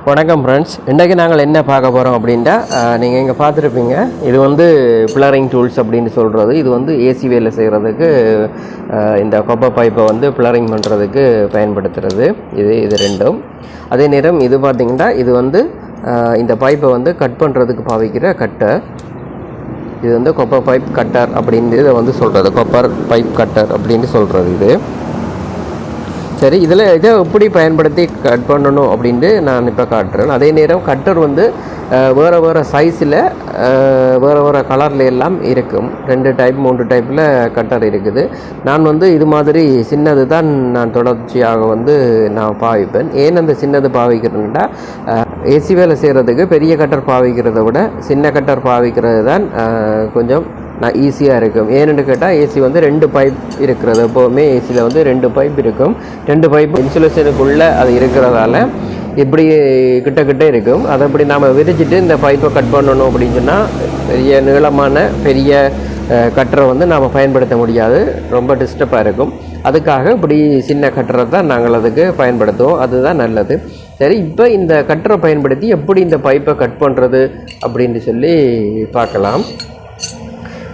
வணக்கம் ஃப்ரெண்ட்ஸ், இன்றைக்கு நாங்கள் என்ன பார்க்க போகிறோம் அப்படின்ட்டா, நீங்கள் இங்கே பார்த்துருப்பீங்க. இது வந்து பிளரிங் டூல்ஸ் அப்படின்னு சொல்கிறது. இது வந்து ஏசி வேலை செய்கிறதுக்கு இந்த கொப்பை பைப்பை வந்து பிளரிங் பண்ணுறதுக்கு பயன்படுத்துகிறது. இது ரெண்டும். அதே நேரம் இது பார்த்திங்கன்னா, இது வந்து இந்த பைப்பை வந்து கட் பண்ணுறதுக்கு பாவிக்கிற கட்டர். இது வந்து கொப்பை பைப் கட்டர் அப்படின்னு இதை வந்து சொல்கிறது. கொப்பர் பைப் கட்டர் அப்படின்னு சொல்கிறது இது. சரி, இதை எப்படி பயன்படுத்தி கட் பண்ணணும் அப்படின்ட்டு நான் இப்போ காட்டுறேன். அதே நேரம் கட்டர் வந்து வேறு வேறு சைஸில் வேறு கலரில் எல்லாம் இருக்கும். 2 டைப் 3 டைப்பில் கட்டர் இருக்குது. நான் வந்து இது மாதிரி சின்னது தான் நான் தொடர்ச்சியாக வந்து நான் பாவிப்பேன். ஏன் அந்த சின்னது பாவிக்கிறேன்னா, ஏசி வேலை செய்கிறதுக்கு பெரிய கட்டர் பாவிக்கிறத விட சின்ன கட்டர் பாவிக்கிறது தான் கொஞ்சம் ஈஸியாக இருக்கும். ஏன்னு கேட்டால், ஏசி வந்து 2 பைப் இருக்கிறது. எப்போவுமே ஏசியில் வந்து 2 பைப் இருக்கும். 2 பைப் இன்சுலேஷனுக்குள்ளே அது இருக்கிறதால இப்படி கிட்ட இருக்கும். அதை இப்படி நாம் விரிச்சிட்டு இந்த பைப்பை கட் பண்ணணும் அப்படின்னு சொன்னால், பெரிய நீளமான பெரிய கட்டரை வந்து நாம் பயன்படுத்த முடியாது, ரொம்ப டிஸ்டர்பாக இருக்கும். அதுக்காக இப்படி சின்ன கட்டரை தான் நாங்கள் அதுக்கு பயன்படுத்துவோம். அதுதான் நல்லது. சரி, இப்போ இந்த கட்டரை பயன்படுத்தி எப்படி இந்த பைப்பை கட் பண்ணுறது அப்படின்னு சொல்லி பார்க்கலாம்.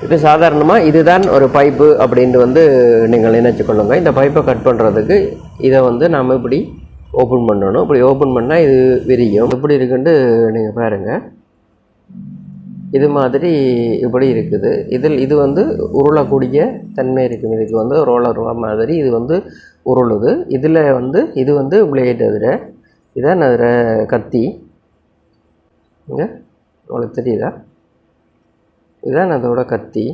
இப்போ சாதாரணமாக இதுதான் ஒரு பைப்பு அப்படின்ட்டு வந்து நீங்கள் நினச்சிக்கொள்ளுங்க. இந்த பைப்பை கட் பண்ணுறதுக்கு இதை வந்து நாம் இப்படி ஓப்பன் பண்ணணும். இப்படி ஓப்பன் பண்ணால் இது விரியும். எப்படி இருக்குன்ட்டு நீங்கள் பாருங்கள். இது மாதிரி இப்படி இருக்குது. இது வந்து உருளக்கூடிய தன்மை இருக்குது. இதுக்கு வந்து ரோலர் மாதிரி இது வந்து உருளுது. இதில் வந்து இது வந்து பிளேட். இதான் அதில் கத்தி. இங்கே உங்களுக்கு தெரியுதா? இதுதான் அதோட கத்தி.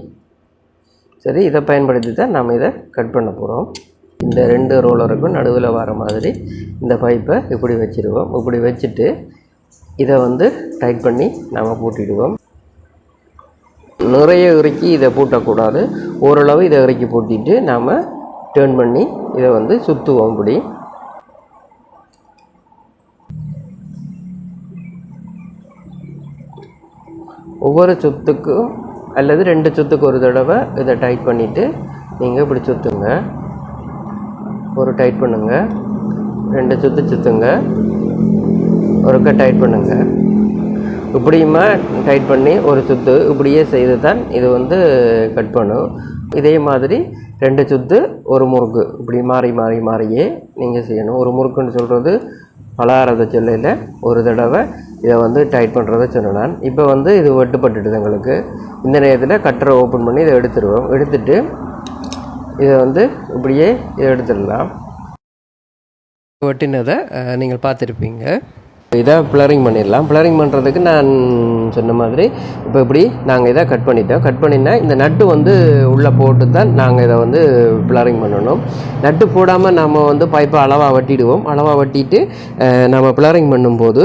சரி, இதை பயன்படுத்தி தான் நாம் இதை கட் பண்ண போகிறோம். இந்த 2 ரோலருக்கும் நடுவில் வர மாதிரி இந்த பைப்பை இப்படி வச்சுருவோம். இப்படி வச்சுட்டு இதை வந்து டைட் பண்ணி நாம் பூட்டிடுவோம். நிறைய இறுக்கி இதை பூட்டக்கூடாது. ஓரளவு இதை இறுக்கி பூட்டிட்டு நாம் டேர்ன் பண்ணி இதை வந்து சுற்றுவோம். இப்படி ஒவ்வொரு சுத்துக்கும் அல்லது 2 சுத்துக்கு ஒரு தடவை இதை டைட் பண்ணிவிட்டு நீங்கள் இப்படி சுற்றுங்க. ஒரு டைட் பண்ணுங்க, 2 சுற்றுங்க, ஒருக்க டைட் பண்ணுங்க. இப்படியுமா டைட் பண்ணி ஒரு சுற்று இப்படியே செய்து தான் இது வந்து கட் பண்ணும். இதே மாதிரி 2 சுற்று ஒரு முறுக்கு இப்படி மாறியே நீங்கள் செய்யணும். ஒரு முறுக்குன்னு சொல்கிறது பலகாரத்தை சொல்லையில் ஒரு தடவை இதை வந்து டைட் பண்ணுறதை சொன்னேன். இப்போ வந்து இது வெட்டுப்பட்டுடுது எங்களுக்கு. இந்த நேரத்தில் கட்டரை ஓப்பன் பண்ணி இதை எடுத்துடுவோம். எடுத்துட்டு இதை வந்து இப்படியே இதை எடுத்துடலாம். வெட்டினதை நீங்கள் பார்த்துருப்பீங்க. இதை பிளரிங் பண்ணிடலாம். பிளரிங் பண்ணுறதுக்கு நான் சொன்ன மாதிரி இப்போ இப்படி நாங்கள் இதை கட் பண்ணிட்டோம். கட் பண்ணினா இந்த நட்டு வந்து உள்ளே போட்டு தான் நாங்கள் இதை வந்து பிளரிங் பண்ணணும். நட்டு போடாமல் நம்ம வந்து பைப்பை அளவாக வெட்டிடுவோம். அளவாக வெட்டிட்டு நம்ம பிளரிங் பண்ணும்போது,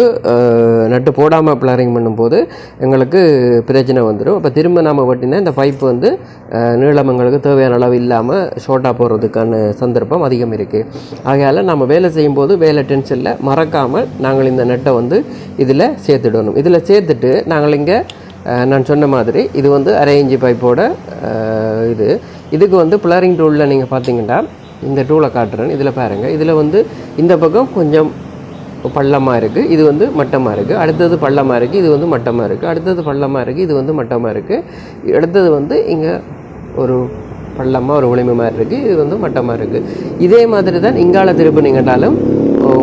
நட்டு போடாமல் பிளரிங் பண்ணும்போது எங்களுக்கு பிரச்சனை வந்துடும். இப்போ திரும்ப நம்ம வெட்டினா இந்த பைப்பு வந்து நீளம் எங்களுக்கு தேவையான அளவு இல்லாமல் ஷார்ட்டாக போகிறதுக்கான சந்தர்ப்பம் அதிகம் இருக்குது. ஆகையால் நம்ம வேலை செய்யும்போது வேலை டென்ஷனில் மறக்காமல் நாங்கள் இந்த நட்டை வந்து இதில் சேர்த்துடணும். இதில் சேர்த்துட்டு நாங்கள் இங்கே நான் சொன்ன மாதிரி இது வந்து அரை இன்ச்சு பைப்போட இதுக்கு வந்து பிளரிங் டூலில் நீங்கள் பார்த்தீங்கன்னா, இந்த டூலை காட்டுறேன். இதில் பாருங்கள். இதில் வந்து இந்த பக்கம் கொஞ்சம் பள்ளமாக இருக்குது, இது வந்து மட்டமாக இருக்குது. அடுத்தது பள்ளமாக இருக்குது, இது வந்து மட்டமாக இருக்குது. அடுத்தது பள்ளமாக இருக்குது, இது வந்து மட்டமாக இருக்குது. அடுத்தது வந்து இங்கே ஒரு பள்ளமாக ஒரு ஒளிமை மாதிரி இருக்குது, இது வந்து மட்டமாக இருக்குது. இதே மாதிரி தான் இங்கால திருப்பி நீங்கட்டாலும்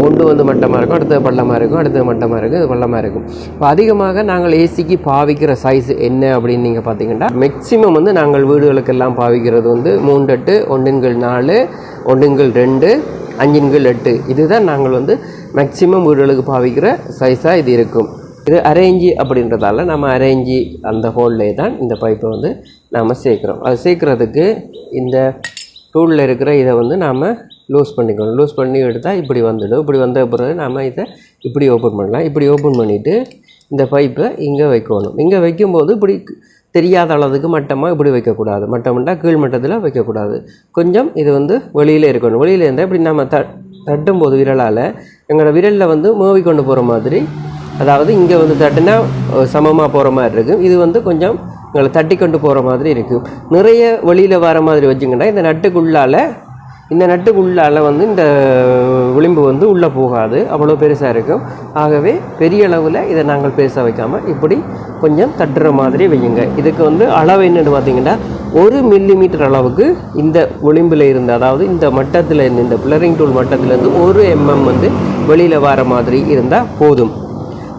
ஒன்று வந்து மட்டமாக இருக்கும், அடுத்தது பள்ளமாக இருக்கும், அடுத்தது மட்டமாக இருக்கும், இது பள்ளமாக இருக்கும். இப்போ அதிகமாக நாங்கள் ஏசிக்கு பாவிக்கிற சைஸ் என்ன அப்படின்னு நீங்கள் பார்த்தீங்கன்னா, மேக்ஸிமம் வந்து நாங்கள் வீடுகளுக்கெல்லாம் பாவிக்கிறது வந்து 3/8, 1/4, 1/2, 5/8. இதுதான் நாங்கள் வந்து மேக்ஸிமம் வீடுகளுக்கு பாவிக்கிற சைஸாக இது இருக்கும். இது அரேஞ்சி அப்படின்றதால நம்ம அரேஞ்சி அந்த ஹோல்லே தான் இந்த பைப்பை வந்து நாம் சேர்க்குறோம். அது சேர்க்குறதுக்கு இந்த டூலில் இருக்கிற இதை வந்து நாம் லூஸ் பண்ணிக்கணும். லூஸ் பண்ணி எடுத்தால் இப்படி வந்துடும். இப்படி வந்த பிறகு நாம் இதை இப்படி ஓப்பன் பண்ணலாம். இப்படி ஓப்பன் பண்ணிவிட்டு இந்த பைப்பை இங்கே வைக்கணும். இங்கே வைக்கும்போது இப்படி தெரியாத அளவுக்கு மட்டமாக இப்படி வைக்கக்கூடாது. மட்டம்னா கீழ் மட்டத்தில் வைக்கக்கூடாது. கொஞ்சம் இது வந்து வெளியில் இருக்கணும். வெளியில் இருந்தால் இப்படி நம்ம தட்டும்போது விரலால் எங்களோட விரலில் வந்து மூவி கொண்டு போகிற மாதிரி, அதாவது இங்கே வந்து தட்டுனா சமமாக போகிற மாதிரி இருக்கும். இது வந்து கொஞ்சம் எங்களை தட்டி கொண்டு போகிற மாதிரி இருக்கும். நிறைய வெளியில் வர மாதிரி வச்சுக்கிட்டா இந்த நட்டுக்குள்ளால் வந்து இந்த விளிம்பு வந்து உள்ளே போகாது, அவ்வளோ பெருசாக இருக்கும். ஆகவே பெரிய அளவில் இதை நாங்கள் பெருசாக வைக்காமல் இப்படி கொஞ்சம் தட்டுற மாதிரி வையுங்க. இதுக்கு வந்து அளவு என்னென்னு பார்த்தீங்கன்னா 1 மில்லிமீட்டர் அளவுக்கு இந்த விளிம்பில் இருந்து, அதாவது இந்த மட்டத்தில் இருந்து, இந்த பிளரிங் டூல் மட்டத்திலேருந்து 1 mm வந்து வெளியில் வர மாதிரி இருந்தால் போதும்.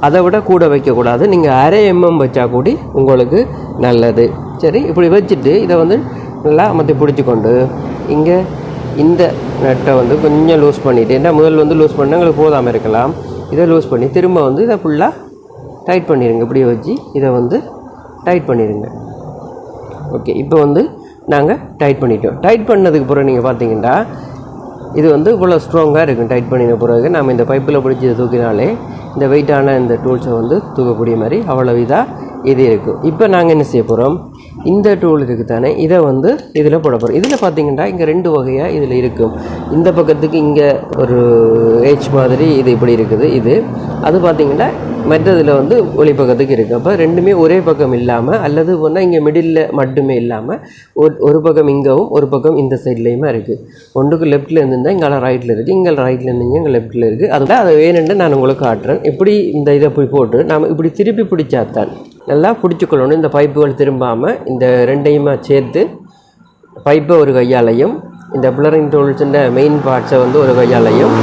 அதை விட கூட வைக்கக்கூடாது. நீங்கள் அரை mm வச்சா கூடி உங்களுக்கு நல்லது. சரி, இப்படி வச்சுட்டு இதை வந்து நல்லா மற்ற பிடிச்சிக்கொண்டு இங்கே இந்த நட்டை வந்து கொஞ்சம் லூஸ் பண்ணிவிட்டு, ஏன்னா முதல் வந்து லூஸ் பண்ணால் எங்களுக்கு போதாமல் இருக்கலாம். இதை லூஸ் பண்ணி திரும்ப வந்து இதை ஃபுல்லாக டைட் பண்ணிடுங்க. இப்படியே வச்சு இதை வந்து டைட் பண்ணிடுங்க. ஓகே, இப்போ வந்து நாங்கள் டைட் பண்ணிட்டோம். டைட் பண்ணதுக்கு பிறகு நீங்கள் பார்த்தீங்கன்னா இது வந்து இவ்வளோ ஸ்ட்ராங்காக இருக்கும். டைட் பண்ணின பிறகு நம்ம இந்த பைப்பில் பிடிச்சி தூக்கினாலே இந்த வெயிட்டான இந்த டூல்ஸை வந்து தூக்கக்கூடிய மாதிரி அவ்வளோ இதாக இது இருக்கும். இப்போ நாங்கள் என்ன செய்ய போகிறோம், இந்த டூல் இருக்குது தானே, இதை வந்து இதில் போட போகிறோம். இதில் பார்த்தீங்கன்னா இங்கே 2 வகையாக இதில் இருக்கும். இந்த பக்கத்துக்கு இங்கே ஒரு ஏஜ் மாதிரி இது இப்படி இருக்குது. இது அது பார்த்தீங்கன்னா மற்றதில் வந்து ஒளி பக்கத்துக்கு இருக்குது. அப்போ ரெண்டுமே ஒரே பக்கம் இல்லாமல், அல்லது ஒன்றா இங்கே மிடில் மட்டுமே இல்லாமல் ஒரு பக்கம் இங்கவும் ஒரு பக்கம் இந்த சைட்லேயுமே இருக்குது. ஒன்றுக்கு லெஃப்ட்டில் இருந்துருந்தால் இங்கே ரைட்டில் இருக்குது, இங்கே ரைட்டில் இருந்தீங்க இங்கே லெஃப்ட்டில் இருக்குது. அதுதான் அது வேணுன்னு நான் உங்களுக்கு காட்டுறேன். இப்படி இந்த இதை போய் போட்டு நாம் இப்படி திருப்பி பிடிச்சாத்தான் நல்லா பிடிச்சிக்கொள்ளணும். இந்த பைப்புகள் திரும்பாமல் இந்த ரெண்டையுமா சேர்த்து பைப்பை ஒரு கையாலையும், இந்த பிளரிங் டூல்ஸுன்ற மெயின் பார்ட்ஸை வந்து ஒரு கையாலையும்,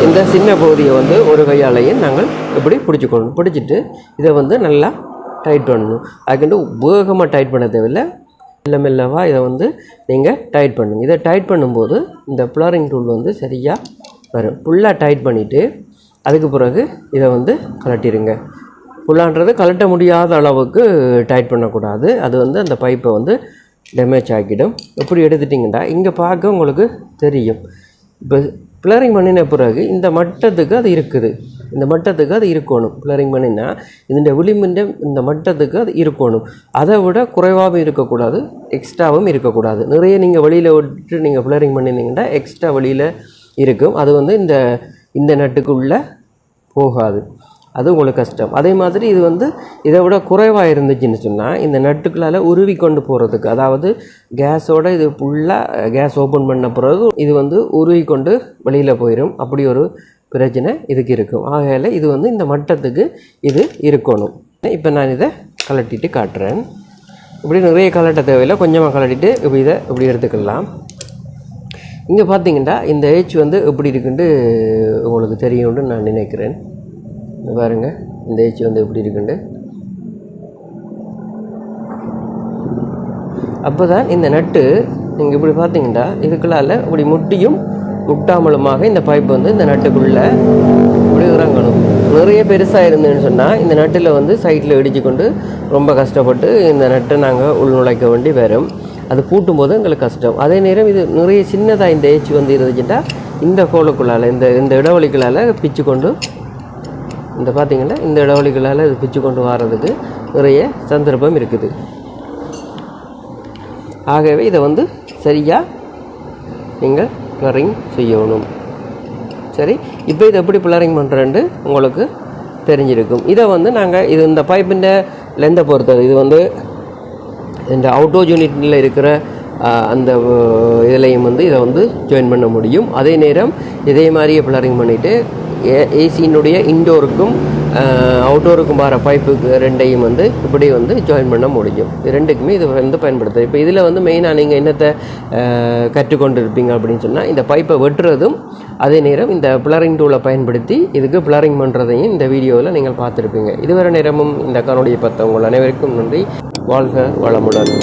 இந்த சின்ன பகுதியை வந்து ஒரு கையாலையும் நாங்கள் இப்படி பிடிச்சிக்கொள்ளணும். பிடிச்சிட்டு இதை வந்து நல்லா டைட் பண்ணணும். அதுக்கு வேகமாக டைட் பண்ண தேவையில்லை, மெல்ல மெல்லவாக இதை வந்து நீங்கள் டைட் பண்ணுங்க. இதை டைட் பண்ணும்போது இந்த பிளரிங் டூல் வந்து சரியாக வரும். ஃபுல்லாக டைட் பண்ணிவிட்டு அதுக்கு பிறகு இதை வந்து கலட்டிடுங்க. ஃபுல்லான்றது கலட்ட முடியாத அளவுக்கு டைட் பண்ணக்கூடாது. அது வந்து அந்த பைப்பை வந்து டேமேஜ் ஆக்கிடும். எப்படி எடுத்துட்டிங்கன்னா இங்கே பார்க்க உங்களுக்கு தெரியும். இப்போ பிளரிங் பண்ணின பிறகு இந்த மட்டத்துக்கு அது இருக்குது, இந்த மட்டத்துக்கு அது இருக்கணும். பிளரிங் பண்ணினா இந்த விளிம்பின் இந்த மட்டத்துக்கு அது இருக்கணும். அதை விட குறைவாகவும் இருக்கக்கூடாது, எக்ஸ்ட்ராவும் இருக்கக்கூடாது. நிறைய நீங்கள் வெளியில் விட்டு நீங்கள் பிளரிங் பண்ணியிருந்தீங்கன்னா எக்ஸ்ட்ரா வெளியில் இருக்கும். அது வந்து இந்த நட்டுக்குள்ளே போகாது, அது உங்களுக்கு கஷ்டம். அதே மாதிரி இது வந்து இதை விட குறைவாக இருந்துச்சுன்னு சொன்னால் இந்த நட்டுக்களால் உருவி கொண்டு போகிறதுக்கு, அதாவது கேஸோடு இது ஃபுல்லாக கேஸ் ஓப்பன் பண்ண பிறகு இது வந்து உருவி கொண்டு வெளியில் போயிடும். அப்படி ஒரு பிரச்சனை இதுக்கு இருக்கும். ஆகையால் இது வந்து இந்த மட்டத்துக்கு இது இருக்கணும். இப்போ நான் இதை கலட்டிட்டு காட்டுறேன். இப்படி நிறைய கலட்ட தேவையில்லை, கொஞ்சமாக கலட்டிட்டு இப்போ இதை இப்படி எடுத்துக்கலாம். இங்கே பார்த்தீங்கன்னா இந்த ஏஜ் வந்து எப்படி இருக்குன்னு உங்களுக்கு தெரியும்னு நான் நினைக்கிறேன். பாருங்க இந்த ஏச்சி வந்து எப்படி இருக்குண்டு. அப்போ தான் இந்த நட்டு நீங்கள் இப்படி பார்த்தீங்கன்னா இதுக்குள்ளால் இப்படி முட்டியும் முட்டாமலுமாக இந்த பைப் வந்து இந்த நட்டுக்குள்ளே இப்படி இறங்கணும். நிறைய பெருசாக இருந்துன்னு சொன்னால் இந்த நட்டில் வந்து சைட்டில் இடிச்சு கொண்டு ரொம்ப கஷ்டப்பட்டு இந்த நட்டை நாங்கள் உள்நுழைக்க வேண்டி வரும். அது பூட்டும் போது எங்களுக்கு கஷ்டம். அதே நேரம் இது நிறைய சின்னதாக இந்த ஏச்சி வந்து இருந்துச்சுட்டா இந்த கோலுக்குள்ளால் இந்த இடைவெளிகளால் பிச்சு கொண்டு இந்த பார்த்திங்கன்னா இந்த இடைவெளிகளால் இது பிச்சு கொண்டு வர்றதுக்கு நிறைய சந்தர்ப்பம் இருக்குது. ஆகவே இதை வந்து சரியாக நீங்கள் பிளரிங் செய்யணும். சரி, இப்போ இதை எப்படி பிளரிங் பண்ணுறேன்னு உங்களுக்கு தெரிஞ்சிருக்கும். இதை வந்து நாங்கள் இந்த பைப்பின் லெந்தை பொறுத்தது, இது வந்து இந்த அவுட்டோ யூனிட்டில் இருக்கிற அந்த இதுலேயும் வந்து இதை வந்து ஜாயின் பண்ண முடியும். அதே நேரம் இதே மாதிரியே பிளரிங் பண்ணிவிட்டு ஏசியினுடைய இன்டோருக்கும் அவுட்டோருக்கும் வர பைப்புக்கு ரெண்டையும் வந்து இப்படி வந்து ஜாயின் பண்ண முடியும். இது ரெண்டுக்குமே இது வந்து பயன்படுத்துது. இப்போ இதில் வந்து மெயினாக நீங்கள் என்னத்தை கற்றுக்கொண்டு இருப்பீங்க அப்படின்னு சொன்னால் இந்த பைப்பை வெட்டுறதும், அதே நேரம் இந்த பிளரிங் டூலை பயன்படுத்தி இதுக்கு பிளரிங் பண்ணுறதையும் இந்த வீடியோவில் நீங்கள் பார்த்துருப்பீங்க. இதுவரை நேரமும் இந்த காணொலியை பார்த்த உங்கள் அனைவருக்கும் நன்றி. வாழ்க வளமுடன்.